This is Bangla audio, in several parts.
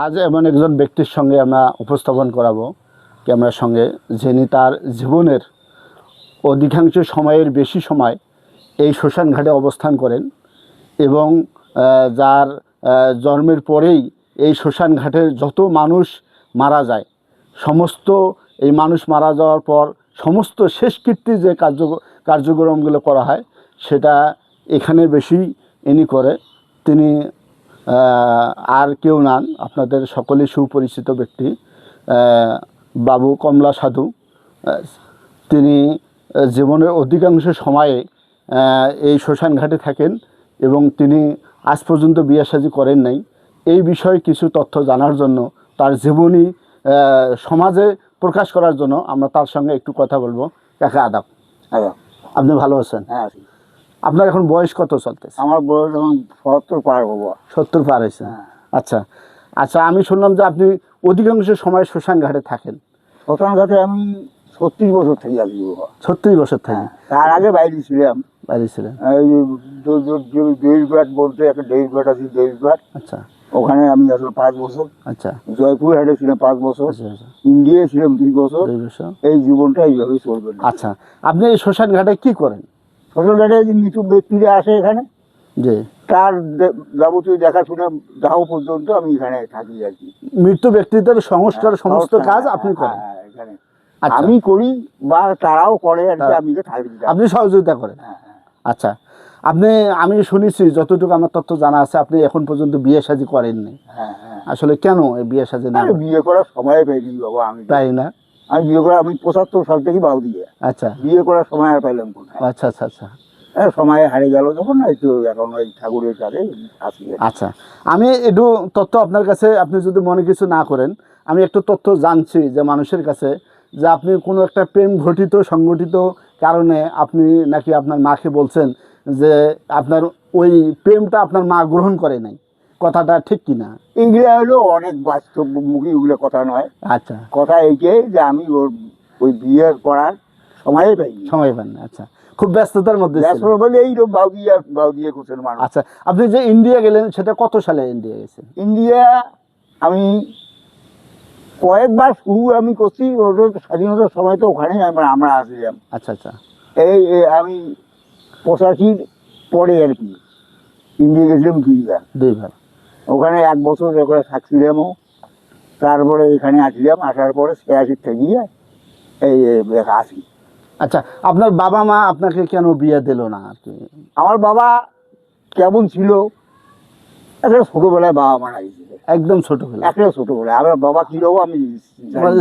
আজ এমন একজন ব্যক্তির সঙ্গে আমরা উপস্থাপন করাবো ক্যামেরার সঙ্গে, যিনি তার জীবনের অধিকাংশ সময়ের বেশি সময় এই শ্মশান ঘাটে অবস্থান করেন এবং যার জন্মের পরেই এই শ্মশান ঘাটের যত মানুষ মারা যায়, সমস্ত এই মানুষ মারা যাওয়ার পর সমস্ত শেষকৃত্যে যে কার্যক্রমগুলো করা হয় সেটা এখানে বেশি ইনি করে। তিনি আর কেউ নন, আপনাদের সকলেই সুপরিচিত ব্যক্তি বাবু কমলা সাধু। তিনি জীবনের অধিকাংশ সময়ে এই শ্মশান ঘাটে থাকেন এবং তিনি আজ পর্যন্ত বিয়ে শাদী করেন নাই। এই বিষয়ে কিছু তথ্য জানার জন্য, তার জীবনী সমাজে প্রকাশ করার জন্য আমরা তার সঙ্গে একটু কথা বলবো। কাকা আদাব। আপনি ভালো আছেন? হ্যাঁ। আপনার এখন বয়স কত চলতেছে? আমার বয়স এখন 70 পার হবো। 70 পার হয়েছে? আচ্ছা আচ্ছা, আমি শুনলাম যে আপনি অধিকাংশ সময় শ্মশান ঘাটে থাকেন। শ্মশান ঘাটে আমি 36 বছর থেকে আছি। 36 বছর থেকে? তার আগে বাইরে ছিলাম। বাইরে ছিলেন? দইঘাট বলতে একটা দইঘাট আছে, দইঘাট। আচ্ছা, ওখানে আমি আসলে 5 বছর। আচ্ছা। জয়পুর হাটে ছিলাম 5 বছর। আচ্ছা আচ্ছা। ইন্ডিয়ায় ছিলাম 2 বছর। 2 বছর। এই জীবনটা এইভাবেই চলবে। আচ্ছা, আপনি এই শ্মশান ঘাটে কি করেন? শ্মশান ঘাটে যে মৃত্যু ব্যক্তিরা আসে এখানে, জি, তার যাবতীয় দেখাশোনা দাহ পর্যন্ত আমি এখানে থাকি আর কি। মৃত্যু ব্যক্তিদের সংস্কার সমস্ত কাজ আপনি করেন? এখানে আচ্ছা, আমি করি বা তারাও করে আর কি, আমি থাকি। আপনি সহযোগিতা করেন? আচ্ছা, আপনি, আমি শুনেছি যতটুকু আমার তথ্য জানা আছে, আপনি এখন পর্যন্ত বিয়ে শাদী করেননি। আসলে কেন এই বিয়ে শাদী না? বিয়ে করার সময় পাইনি বাবা আমি। তাই না? আমি বিয়ে করা, আমি 75 সাল থেকে বাউ দিয়ে। আচ্ছা, বিয়ে করার সময় আর পাইলাম কোথায়? আচ্ছা আচ্ছা আচ্ছা। সময় হারিয়ে গেল যখন, একটু এখন ওই ঠাকুরের কাছে আসি। আচ্ছা, আমি একটু তথ্য আপনার কাছে, আপনি যদি মনে কিছু না করেন, আমি একটু তথ্য জানছি যে মানুষের কাছে, যে আপনি কোনো একটা প্রেম সংগঠিত কারণে আপনি নাকি আপনার মাকে বলছেন যে আপনার ওই প্রেমটা আপনার মা গ্রহণ করে নাই। কথাটা ঠিক কিনা? এগুলো হলো অনেক বাস্তবমুখী, এগুলো কথা নয়। আচ্ছা, কথা এইটাই যে আমি ওই বিয়ে করার সময় পাই না। আচ্ছা, খুব ব্যস্ততার মধ্যে বলে এই বাউ দিয়ে করছেন মানুষ। আচ্ছা, আপনি যে ইন্ডিয়া গেলেন, সেটা কত সালে ইন্ডিয়া গেছেন? ইন্ডিয়া আমি কয়েকবার শুরু আমি করছি, স্বাধীনতার সময় তো ওখানেই আমরা আসছিলাম। আচ্ছা আচ্ছা। এই আমি 85 পরে আর কি ইন্ডিয়া গেছিলাম 2 বার। ওখানে 1 বছর ওখানে থাকছিলামও। তারপরে এখানে আসলাম, আসার পরে 86 থেকে এই আসি। আচ্ছা, আপনার বাবা মা আপনাকে কেন বিয়ে দিল না আর কি? আমার বাবা কেমন ছিল, একটা ছোটবেলায় বাবা মারা গেছে। একদম ছোটবেলায়, একটা ছোটবেলায়। আমার বাবা কি হবো আমি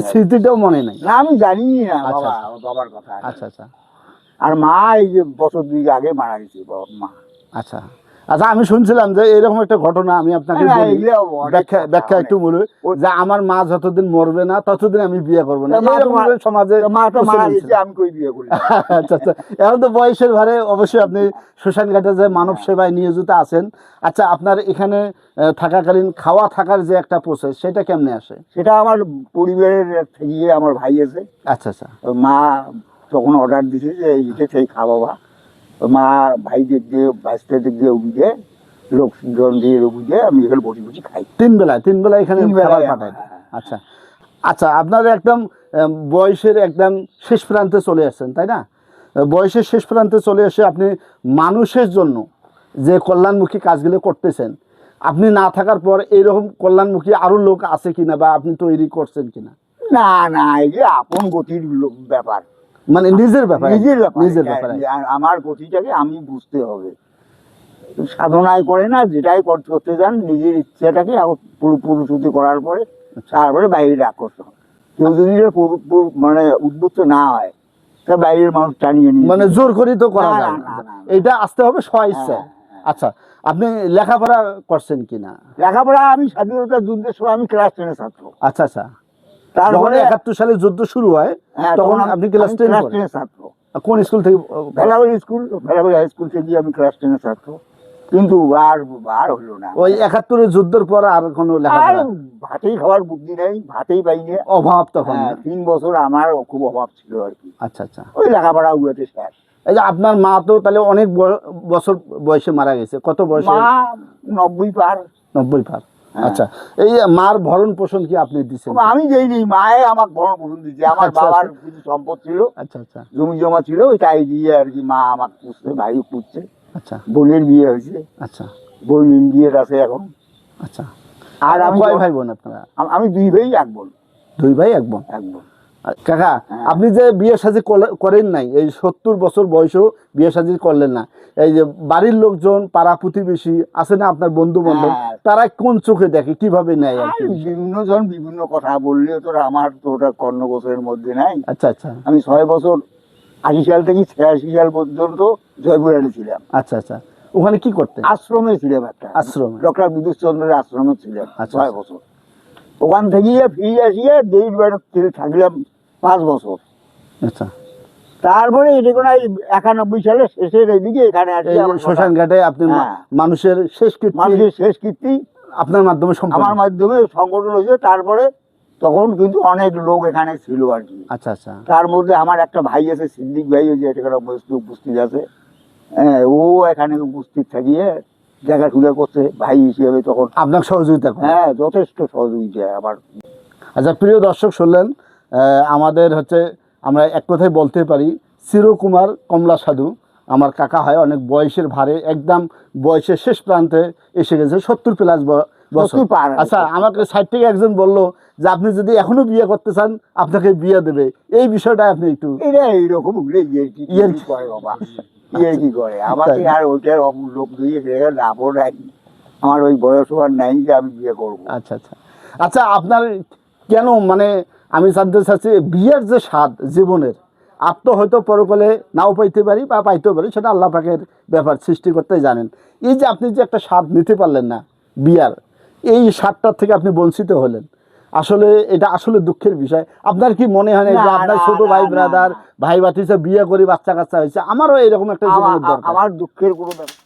স্মৃতিটাও মনে নাই? না, আমি জানি না বাবার কথা। আচ্ছা আচ্ছা। আর মা এই যে বছর 2 আগে মারা গেছে মা। আচ্ছা আচ্ছা, আমি শুনছিলাম যে এরকম একটা ঘটনা, আমি আপনাকে ব্যাখ্যা একটু বলি, যে আমার মা যতদিন মরবে না ততদিন আমি বিয়ে করবো না। সমাজে আমি কই বিয়ে করি। আচ্ছা আচ্ছা, এখন তো বয়সের ভারে অবশ্যই আপনি শ্মশান ঘাটে যে মানব সেবায় নিয়োজিত আছেন। আচ্ছা, আপনার এখানে থাকাকালীন খাওয়া থাকার যে একটা প্রসেস, সেটা কেমনে আসে? সেটা আমার পরিবারের থেকে আমার ভাই আছে। আচ্ছা আচ্ছা। মা তখন অর্ডার দিছে যে এইটা সেই খাওয়া, মা ভাই দিক দিয়ে, বাচ্চা দিক দিয়ে, উঠে লোকজন দিয়ে উঠে আমি এখানে বসে বসে খাই। 3 বেলা এখানে খাবার পাঠায়? আচ্ছা আচ্ছা, আপনার একদম বয়সের একদম শেষ প্রান্তে চলে আসছেন, তাই না? বয়সের শেষ প্রান্তে চলে এসে আপনি মানুষের জন্য যে কল্যাণমুখী কাজগুলো করতেছেন, আপনি না থাকার পর এইরকম কল্যাণমুখী আরো লোক আছে কিনা, বা আপনি তৈরি করছেন কিনা? না না, এই যে আপন গতির ব্যাপার, মানে নিজের ব্যাপার। আমার গতিটাকে আমি বুঝতে হবে। সাধনায় করে না, যেটাই করতে যান নিজের ইচ্ছাটাকে পুরুষুতি করার পরে তারপরে বাইরের আকর্ষণ। কেউ যদি মানে উদ্বুদ্ধ না হয়, তা বাইরের মানুষ টানিয়ে নিয়ে, মানে জোর করি তো করা যায় না, এটা আসতে হবে স্ব ইচ্ছা। আচ্ছা, আপনি লেখাপড়া করছেন কিনা? লেখাপড়া আমি স্বাধীনতা যুদ্ধের সময় আমি ক্লাস 10 ছাত্র। আচ্ছা আচ্ছা। তারপরে 71 সালে যুদ্ধ শুরু হয়, তখন আপনি ক্লাস 10 ছাত্র। কোন স্কুল থেকে? ভেলাবাড়ি হাই স্কুল থেকে আমি ক্লাস 10 ছাত্র। কিন্তু আর হলো না। ওই 71 যুদ্ধের পর আর কোনো লেখাপড়া? ভাতেই খাওয়ার বুদ্ধি নেই, ভাতেই পাইনি, অভাব তখন। 3 বছর আমার খুব অভাব ছিল আর কি। আচ্ছা আচ্ছা। ওই লেখাপড়া উঠে শেষ। এই যে আপনার মা তো তাহলে অনেক বছর বয়সে মারা গেছে। কত বয়সে? মা 90 পার। 90 পার। হ্যাঁ। আচ্ছা, এই মার ভরণ পোষণ কি আপনি দিচ্ছেন? আমি দেইনি, মায়ে আমাকে ভরণ পোষণ দিচ্ছে। আমার আচ্ছা, বাবার আচ্ছা। কিছু সম্পদ ছিল, আচ্ছা আচ্ছা জমি জমা ছিল, ওইটাই দিয়ে আর কি মা আমাকে পুষছে, ভাই পুষছে। আচ্ছা বোনের বিয়ে হয়েছে, আচ্ছা বোন ইন্ডিয়ার আছে এখন। আচ্ছা। আর আমি কয় ভাই বোন আপনারা? আমি 2 ভাই 1 বোন। 2 ভাই 1 বোন। কাকা, হ্যাঁ। আপনি যে বিয়ে শাদী করেন নাই, এই 70 বছর বয়সেও বিয়ে শাদী করলেন না, এই যে বাড়ির লোকজন, পাড়া প্রতিবেশী আছে না আপনার বন্ধু বান্ধব, হ্যাঁ। তারা কোন চোখে দেখে, কিভাবে নেয় আর কি? বিভিন্ন জন বিভিন্ন কথা বললে তো আমার তো ওটা কর্ণগোচরের মধ্যে নাই। আচ্ছা আচ্ছা আমি 6 বছর 80 সাল থেকে 86 সাল পর্যন্ত জয়পুরহাটে ছিলাম। আচ্ছা আচ্ছা। ওখানে কি করতেন? আশ্রমে ছিলাম, একটা আশ্রমে? ডক্টর বিদ্যুৎ চন্দ্রের আশ্রমে ছিলাম আচ্ছা, 6 বছর। ওখান থেকে ফিরে আসিয়ে দেড় বার থাকলাম 5 বছর। আচ্ছা। তারপরে এটা কোনো 91 সালের শেষের এদিকে এখানে আসি। এই শ্মশান ঘাটে আপনি হ্যাঁ। মানুষের শেষ কীর্তি আপনার মাধ্যমে সম্পন্ন? আমার মাধ্যমে সংগঠন হয়েছে। তারপরে তখন কিন্তু অনেক লোক এখানে ছিল আর কি। আচ্ছা আচ্ছা। তার মধ্যে আমার একটা ভাই আছে, সিদ্দিক ভাই, ওই যে এখানে উপস্থিত আছে। হ্যাঁ, ও এখানে উপস্থিত থাকিয়ে দেখাশোনা করছে ভাই হিসেবে তখন। আপনার সহযোগিতা করে? হ্যাঁ, যথেষ্ট সহযোগিতা আমার। আচ্ছা, প্রিয় দর্শক শুনলেন, আমাদের হচ্ছে, আমরা এক কথায় বলতে পারি চিরকুমার কমলা সাধু আমার কাকা হয়, অনেক বয়সের ভারে, একদম বয়সের শেষ প্রান্তে এসে গেছে, 70 প্লাস বছর। 70 পার। আচ্ছা, আমাকে সাইড থেকে একজন বললো যে আপনি যদি এখনো বিয়ে করতে চান আপনাকে বিয়ে দেবে, এই বিষয়টা আপনি একটু। এটা এইরকম কি করে বাবা, কি করে আমাকে, আর ওইটার লোক দিয়ে লাভও নাই। আমার ওই বয়স আর নাই যে আমি বিয়ে করবো। আচ্ছা আচ্ছা আচ্ছা। আপনার কেন, মানে আমি জানতে চাচ্ছি, বিয়ের যে স্বাদ জীবনের, আপ তো হয়তো পরকালে নাও পাইতে পারি বা পাইতেও পারি, সেটা আল্লাহ পাকের ব্যাপার, সৃষ্টি করতে জানেন। এই যে আপনি যে একটা স্বাদ নিতে পারলেন না বিয়ার, এই স্বাদটার থেকে আপনি বঞ্চিত হলেন, আসলে এটা আসলে দুঃখের বিষয়। আপনার কি মনে হয় না যে আপনার ছোট ভাই ব্রাদার, ভাই ভাতিজা বিয়ে করে বাচ্চা কাচ্চা হয়েছে, আমারও এরকম একটা জীবনের দরকার? আমার দুঃখের কোনো ব্যাপার